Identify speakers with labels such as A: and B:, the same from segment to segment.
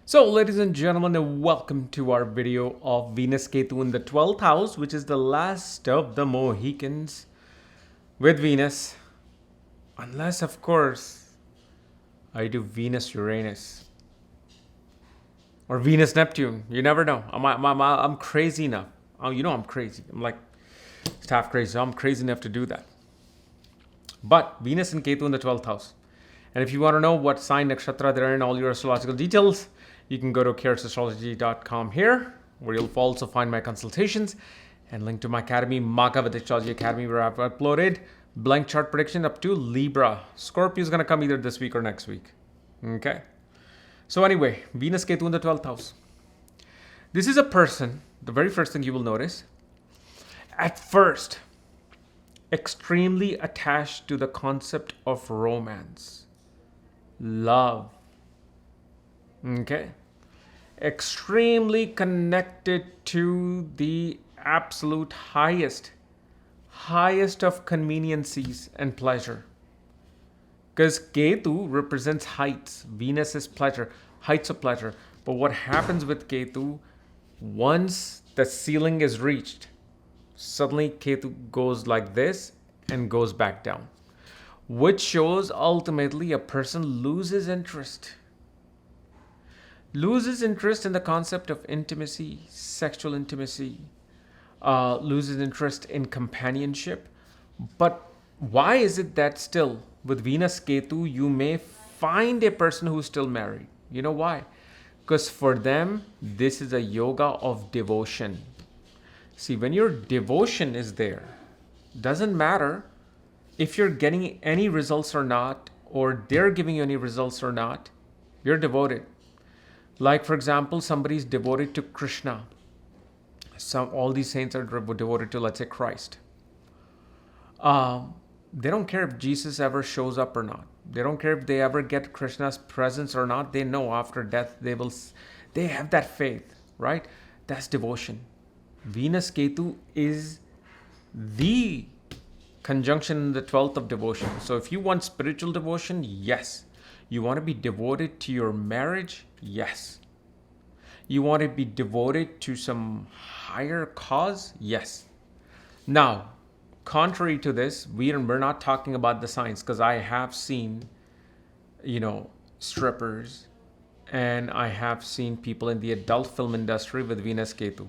A: So, ladies and gentlemen, welcome to our video of Venus Ketu in the 12th house, which is the last of the Mohicans with Venus. Unless, of course, I do Venus Uranus or Venus Neptune. You never know. I'm crazy enough. Oh, you know I'm crazy. I'm like half crazy. So I'm crazy enough to do that. But Venus and Ketu in the 12th house. And if you want to know what sign nakshatra they're in, all your astrological details, you can go to kerasastrology.com here, where you'll also find my consultations and link to my academy, Magavad Astrology Academy, where I've uploaded blank chart prediction up to Libra. Scorpio is going to come either this week or next week. Okay. So anyway, Venus Ketu in the 12th house. This is a person, the very first thing you will notice, at first, extremely attached to the concept of romance, love. Okay. Extremely connected to the absolute highest of conveniencies and pleasure. Because Ketu represents heights. Venus is pleasure, heights of pleasure. But what happens with Ketu, once the ceiling is reached, suddenly Ketu goes like this and goes back down, which shows ultimately a person loses interest in the concept of intimacy, sexual intimacy, loses interest in companionship. But why is it that still with Venus Ketu you may find a person who's still married? You know why? Because for them this is a yoga of devotion. See, when your devotion is there, doesn't matter if you're getting any results or not, or they're giving you any results or not, you're devoted. Like, for example, somebody's devoted to Krishna. All these saints are devoted to, let's say, Christ. They don't care if Jesus ever shows up or not. They don't care if they ever get Krishna's presence or not. They know after death they have that faith, right? That's devotion. Venus Ketu is the conjunction in the 12th of devotion. So if you want spiritual devotion, yes. You want to be devoted to your marriage? Yes. You want to be devoted to some higher cause? Yes. Now, contrary to this, we're not talking about the signs, because I have seen, strippers, and I have seen people in the adult film industry with Venus Ketu.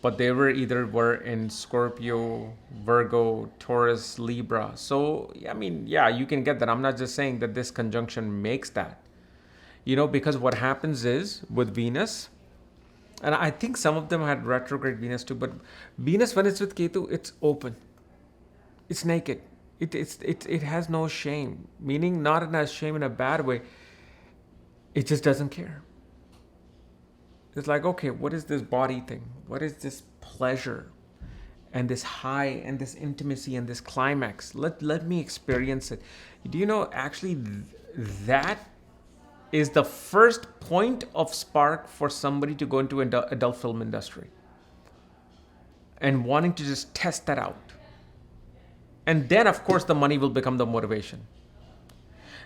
A: But they were in Scorpio, Virgo, Taurus, Libra. So, you can get that. I'm not just saying that this conjunction makes that. Because what happens is with Venus, and I think some of them had retrograde Venus too, but Venus, when it's with Ketu, it's open. It's naked. It has no shame. Meaning not in a shame in a bad way. It just doesn't care. It's like, okay, what is this body thing? What is this pleasure and this high and this intimacy and this climax? Let me experience it. Do you know, actually, that is the first point of spark for somebody to go into adult film industry and wanting to just test that out. And then, of course, the money will become the motivation.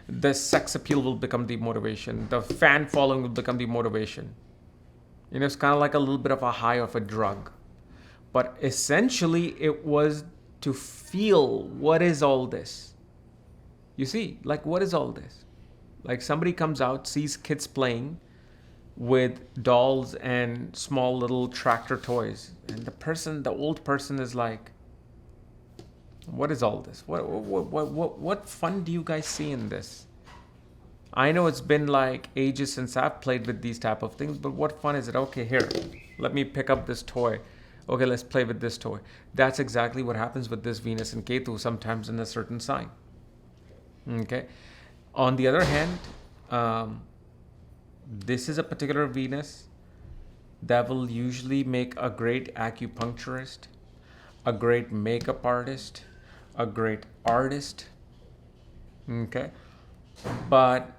A: The sex appeal will become the motivation. The fan following will become the motivation. It's kind of like a little bit of a high of a drug. But essentially, it was to feel, what is all this? You see, like, what is all this? Like, somebody comes out, sees kids playing with dolls and small little tractor toys. And the old person is like, what is all this? What fun do you guys see in this? I know it's been like ages since I've played with these type of things, but what fun is it? Okay, here, let me pick up this toy. Okay, let's play with this toy. That's exactly what happens with this Venus and Ketu sometimes in a certain sign. Okay. On the other hand, this is a particular Venus that will usually make a great acupuncturist, a great makeup artist, a great artist. Okay. But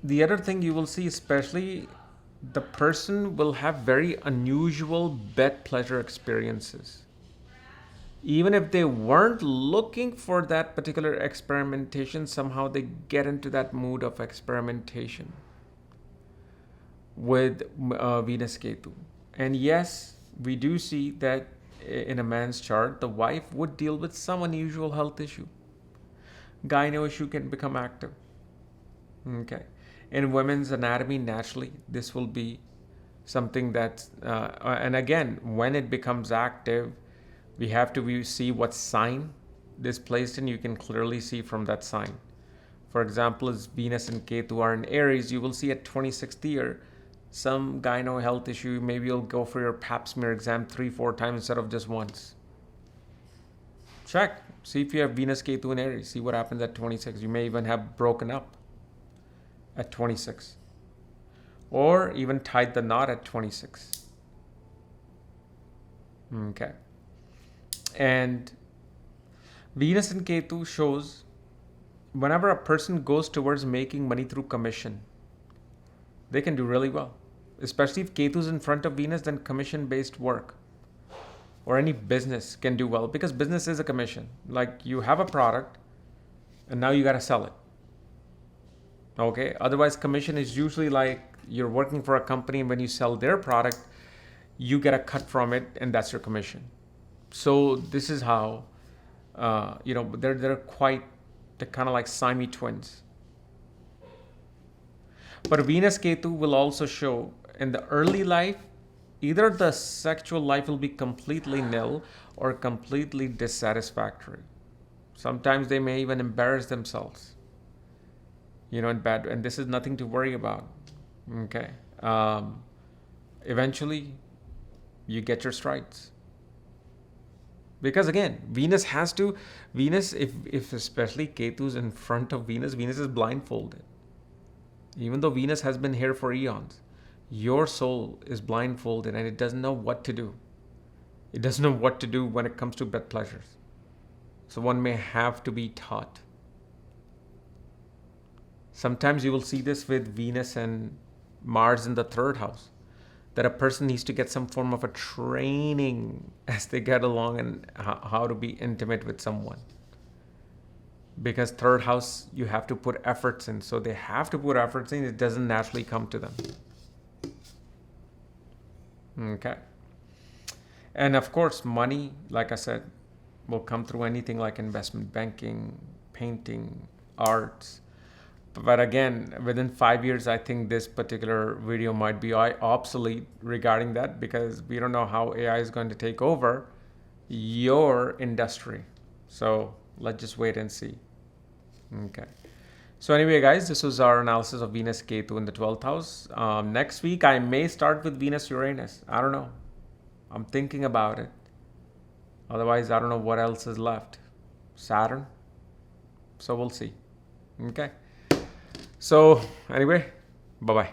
A: the other thing you will see, especially, the person will have very unusual bed pleasure experiences. Even if they weren't looking for that particular experimentation, somehow they get into that mood of experimentation. with Venus Ketu. And yes, we do see that in a man's chart, the wife would deal with some unusual health issue. Gyno issue can become active. Okay. In women's anatomy, naturally, this will be something that's, and again, when it becomes active, we have to see what sign this placed in. You can clearly see from that sign. For example, as Venus and Ketu are in Aries, you will see at 26th year some gyno health issue. Maybe you'll go for your pap smear exam 3-4 times instead of just once. Check. See if you have Venus Ketu in Aries. See what happens at 26. You may even have broken up at 26. Or even tied the knot at 26. Okay. And Venus and Ketu shows whenever a person goes towards making money through commission, they can do really well. Especially if Ketu is in front of Venus, then commission-based work or any business can do well, because business is a commission. Like, you have a product and now you got to sell it. Okay. Otherwise, commission is usually like you're working for a company, and when you sell their product, you get a cut from it, and that's your commission. So this is how, they're quite, they're kind of like Siamese twins. But Venus Ketu will also show in the early life, either the sexual life will be completely nil or completely dissatisfactory. Sometimes they may even embarrass themselves, in bed, and this is nothing to worry about. Okay. Eventually, you get your strides. Because again, Venus, if especially Ketu's in front of Venus is blindfolded. Even though Venus has been here for eons, your soul is blindfolded and it doesn't know what to do. It doesn't know what to do when it comes to bed pleasures. So one may have to be taught. Sometimes you will see this with Venus and Mars in the third house, that a person needs to get some form of a training as they get along and how to be intimate with someone. Because third house, you have to put efforts in. So they have to put efforts in. It doesn't naturally come to them. Okay. And of course, money, like I said, will come through anything like investment banking, painting, arts. But again, within 5 years, I think this particular video might be obsolete regarding that, because we don't know how AI is going to take over your industry. So let's just wait and see. Okay. So anyway, guys, this was our analysis of Venus Ketu in the 12th house. Next week, I may start with Venus Uranus. I don't know. I'm thinking about it. Otherwise, I don't know what else is left. Saturn. So we'll see. Okay. So anyway, bye-bye.